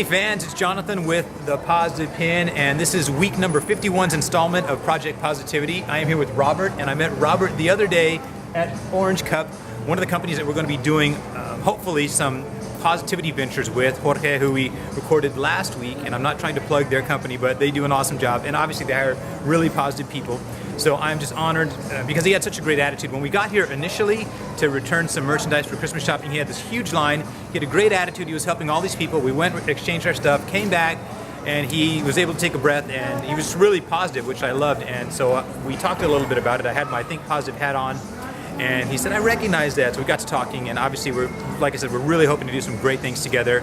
Hey fans, it's Jonathan with the Positive Pin, and this is week number 51's installment of Project Positivity. I am here with Robert, and I met Robert the other day at Orange Cup, one of the companies that we're going to be doing, hopefully, some positivity ventures with, Jorge, who we recorded last week, and I'm not trying to plug their company, but they do an awesome job, and obviously they hire really positive people. So I'm just honored because he had such a great attitude. When we got here initially to return some merchandise for Christmas shopping, he had this huge line. He had a great attitude. He was helping all these people. We went, exchanged our stuff, came back, and he was able to take a breath, and he was really positive, which I loved. And so we talked a little bit about it. I had my Think Positive hat on, and he said, I recognize that. So we got to talking, and obviously like I said, we're really hoping to do some great things together.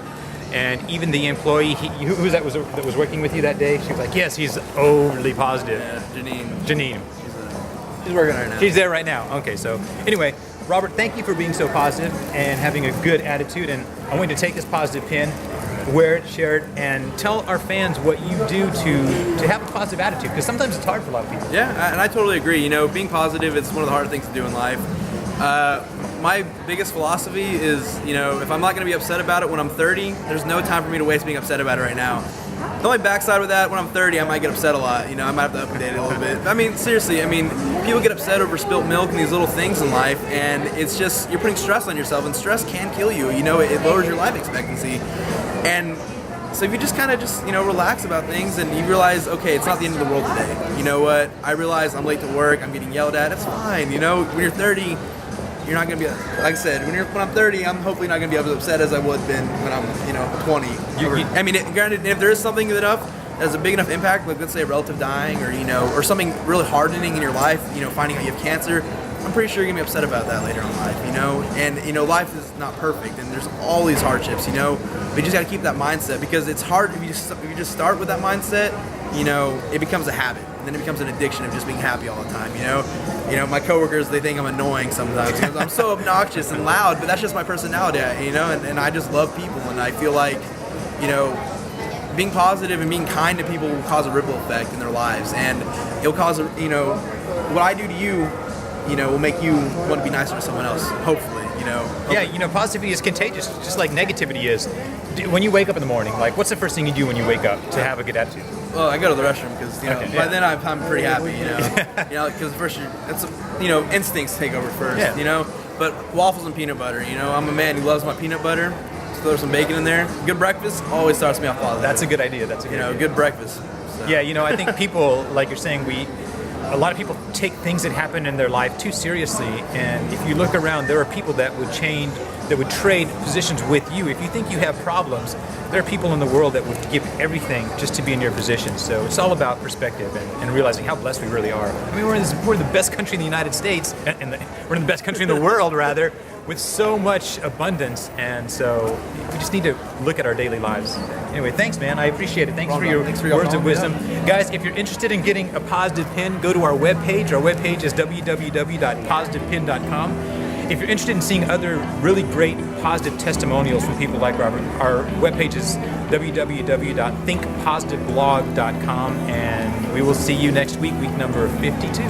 And even the employee, who was that was working with you that day? She was like, yes, he's overly positive. Yeah, Janine. She's working right now. She's there right now. Okay, so anyway, Robert, thank you for being so positive and having a good attitude. And I want you to take this positive pin, wear it, share it, and tell our fans what you do to have a positive attitude, because sometimes it's hard for a lot of people. Yeah, and I totally agree. You know, being positive is one of the hardest things to do in life. My biggest philosophy is, you know, if I'm not going to be upset about it when I'm 30, there's no time for me to waste being upset about it right now. The only backside with that, when I'm 30, I might get upset a lot. You know, I might have to update it a little bit. I mean, seriously, people get upset over spilt milk and these little things in life, and it's just, you're putting stress on yourself, and stress can kill you. You know, it lowers your life expectancy. And so if you just kind of relax about things and you realize, okay, it's not the end of the world today. You know what? I realize I'm late to work, I'm getting yelled at, it's fine. You know, when you're 30, you're not going to be, like I said, when I'm 30, I'm hopefully not going to be as upset as I would have been when I'm, 20. Granted, if there is something that has a big enough impact, like let's say a relative dying or something really hardening in your life, finding out you have cancer, I'm pretty sure you're going to be upset about that later in life, And, life is not perfect, and there's all these hardships, But you just got to keep that mindset, because it's hard if you just start with that mindset, it becomes a habit. And then it becomes an addiction of just being happy all the time, My coworkers, they think I'm annoying sometimes because I'm so obnoxious and loud, but that's just my personality, and I just love people, and I feel like, being positive and being kind to people will cause a ripple effect in their lives, and it'll cause, what I do to you, will make you want to be nicer to someone else, hopefully, Yeah, positivity is contagious, just like negativity is. When you wake up in the morning, like, what's the first thing you do when you wake up to have a good attitude? Well, I go to the restroom because by then I'm pretty happy, because first instincts take over first, But waffles and peanut butter, I'm a man who loves my peanut butter. Just throw some bacon in there. Good breakfast always starts me off positive. That's a good idea. That's a good idea. Good breakfast. So. Yeah, I think people, like you're saying, a lot of people take things that happen in their life too seriously, and if you look around, there are people that would trade positions with you. If you think you have problems, there are people in the world that would give everything just to be in your position. So it's all about perspective and realizing how blessed we really are. We're in the best country in the United States, we're in the best country in the world, rather, with so much abundance, and so we just need to look at our daily lives. Anyway, thanks, man. I appreciate it. Thanks for your words of wisdom. Guys, if you're interested in getting a positive pin, go to our webpage. Our webpage is www.positivepin.com. If you're interested in seeing other really great positive testimonials from people like Robert, our webpage is www.thinkpositiveblog.com, and we will see you next week, week number 52.